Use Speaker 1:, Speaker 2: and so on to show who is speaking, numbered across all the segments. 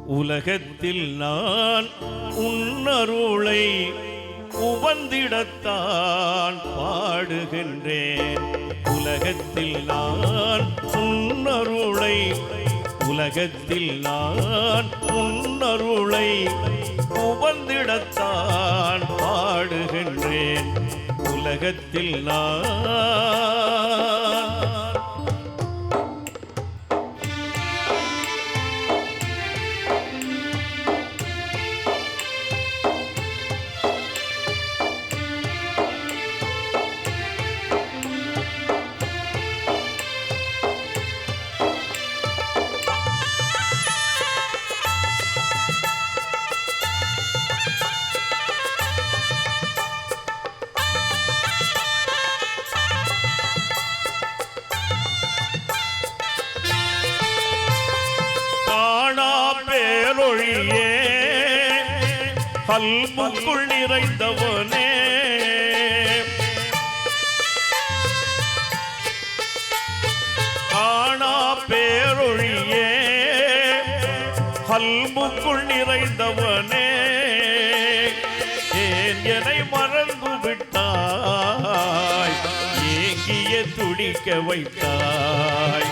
Speaker 1: உலகத்தில் நான் உன்னருளை உவந்திடத்தான் பாடுகின்றேன். உலகத்தில் நான் உன்னருளை உலகத்தில் நான் உன்னருளை உவந்திடத்தான் பாடுகின்றேன். உலகத்தில் நான் பேரொழியே கல்புக்குள் நிறைந்தவனே, காணா பேரொழியே கல்புக்குள் நிறைந்தவனே, ஏன் என்னை மறந்து விட்டாய், ஏங்கிய துடிக்க வைத்தாய்.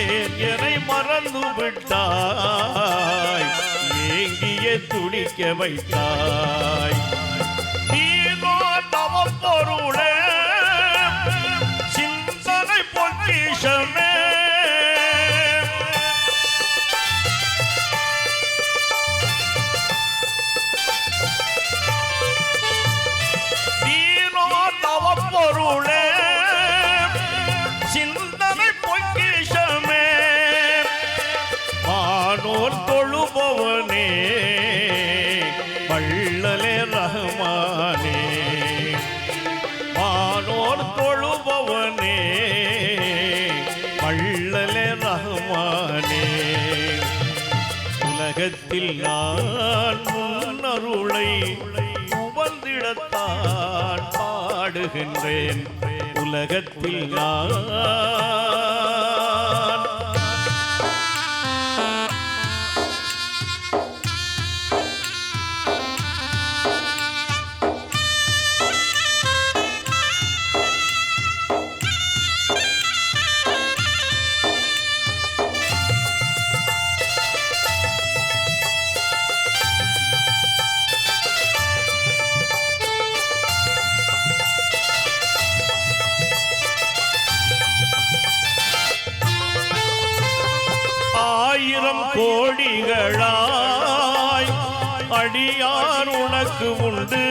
Speaker 1: ஏன் என்னை மறந்து விட்டாய், ஏங்கிய துடிக்க வைத்தாய். நீனோ தவப்பொருளே, சிந்தனை பொக்கிஷமே, நீனோ தவப்பொருளே, சிந்தனை பொக்கிஷமே, வானோர் தொழுபவனே, வள்ளலே ரஹ்மானே, வானோர் தொழுபவனே, வள்ளலே ரஹ்மானே. உலகத்தில் நான் முன்னருளை உவந்திடத்தான் பாடுகின்றேன். உலகத்தில் நான் ஆயிரம் கோடிகளாய் அடியார் உனக்கு உண்டு,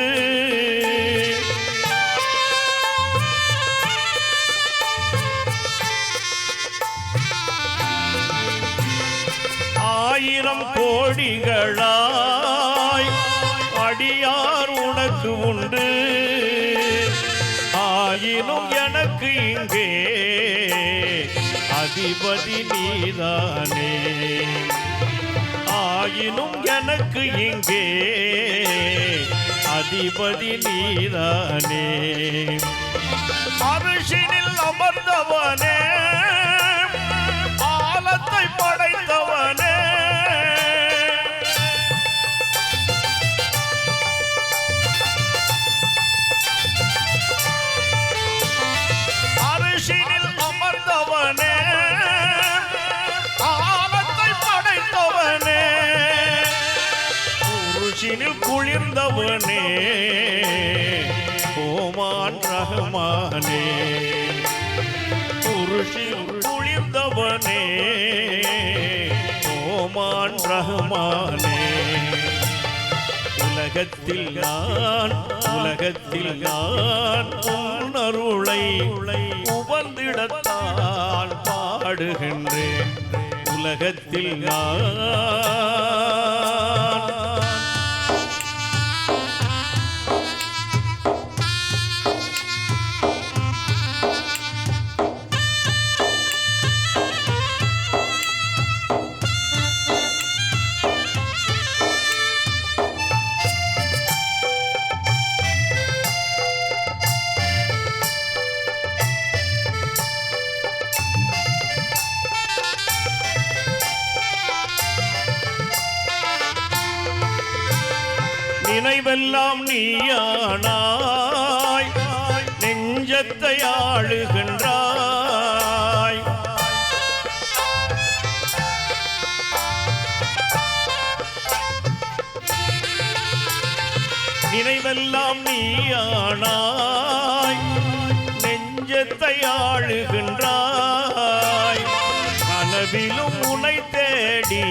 Speaker 1: ஆயிரம் கோடிகளாய் அடியார் உனக்கு உண்டு. ஆயினும் எனக்கு இங்கே அதிபதி நீதானே, ஆயினும் எனக்கு இங்கே அதிபதி நீதானே. அரிசினில் அமர்ந்தவனே, ஆலத்தை படைத்தவனே, அரிசினில் அமர்ந்தவனே, ஆலத்தை படைத்தவனே, உருசினில் குளிர்ந்தவனே, ஓமான் ரஹ்மானே, உருசினில் குளிர்ந்தவனே, ஓமான் ரஹ்மானே. உலகத்தில் நான் உன்னருளை உவந்திடத்தான் பாடுகின்றேன். உலகத்தில் நான் நினைவெல்லாம் நீயானாய் நெஞ்சத்தை ஆளுகின்றாய். நினைவெல்லாம் நீயானாய் நெஞ்சத்தை ஆளுகின்றாய். கனவிலும் உனை தேடி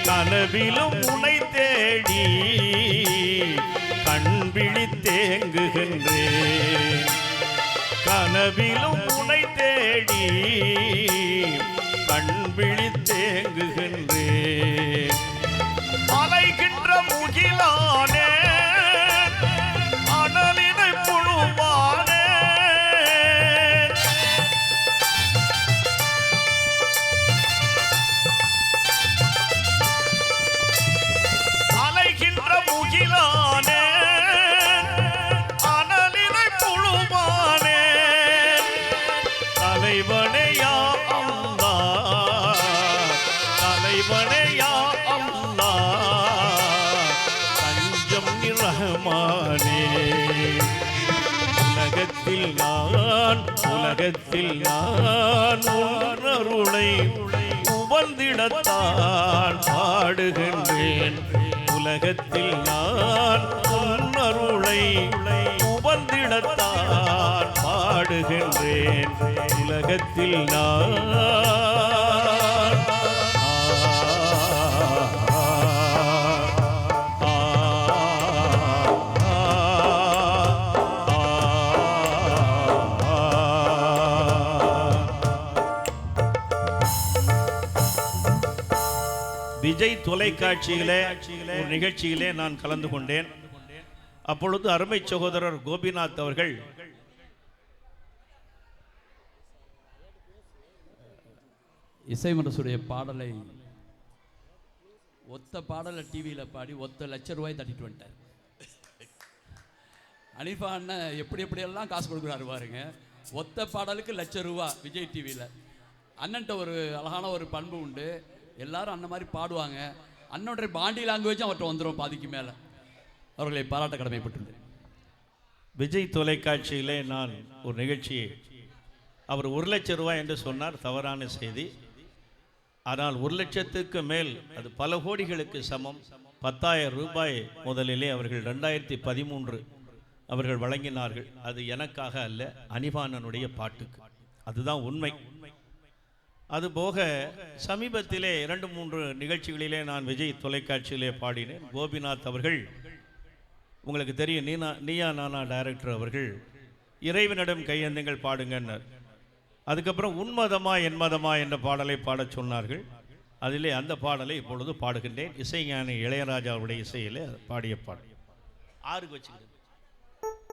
Speaker 1: கனவிலும் உனை தேடி கண் விழித்தேங்குகின்றேன். கனவிலும் உனை தேடி கண் விழித்தேங்குகின்றேன். அலைகின்ற முகிலானே அனலினை புழுவானே. அலைகின்ற முகிலானே அனலினை புழுவானே. தலைவனையா அல்லாஹ் தலைவனையா ரஹ்மானே. உலகத்தில் நான் உன்னருளை உவந்திடத்தான் பாடுகின்றேன். உலகத்தில் நான் உன்னருளை உவந்திடத்தான் பாடுகின்றேன். உலகத்தில் நான் விஜய் தொலைக்காட்சியிலே ஒரு நிகழ்ச்சியிலே நான் கலந்து கொண்டேன். அப்பொழுது அருமை சகோதரர் கோபிநாத் அவர்கள்
Speaker 2: இசைமரசுடைய பாடலை ஒத்த பாடலை டிவியில் பாடி ₹1,00,000 தட்டிட்டு வந்துட்டார். அனிஃபா அண்ணன் எப்படியெல்லாம் காசு கொடுக்குறாரு பாருங்க. ஒத்த பாடலுக்கு ₹1,00,000 விஜய் டிவியில். அண்ணன்ட்ட ஒரு அழகான ஒரு பண்பு உண்டு. எல்லாரும் அந்த மாதிரி பாடுவாங்க. அண்ணனுடைய பாண்டி லாங்குவேஜும் அவர்கிட்ட வந்துடும் பாதிக்கு மேலே. அவர்களை பாராட்ட கடமைப்பட்டுள்ளேன்.
Speaker 1: விஜய் தொலைக்காட்சியிலே நான் ஒரு நிகழ்ச்சியை அவர் ₹1,00,000 என்று சொன்னார். தவறான செய்தி. ஆனால் 1,00,000க்கு மேல் அது பல கோடிகளுக்கு சமம். ₹10,000 முதலிலே அவர்கள் 2013 அவர்கள் வழங்கினார்கள். அது எனக்காக அல்ல, அனிபானனுடைய பாட்டுக்கு. அதுதான் உண்மை. அதுபோக சமீபத்திலே 2-3 நிகழ்ச்சிகளிலே நான் விஜய் தொலைக்காட்சியிலே பாடினேன். கோபிநாத் அவர்கள், உங்களுக்கு தெரியும், நீயா நானா டைரக்டர் அவர்கள் இறைவனிடம் கையெழுந்துங்கள் பாடுங்கன்னார். அதுக்கப்புறம் உன்மதமா என்மதமா என்ற பாடலை பாடச் சொன்னார்கள். அதிலே அந்த பாடலை இப்பொழுது பாடுகின்றேன். இசைஞானி இளையராஜாவுடைய இசையிலே பாடிய பாடல். 6 வச்சுக்கிறேன்.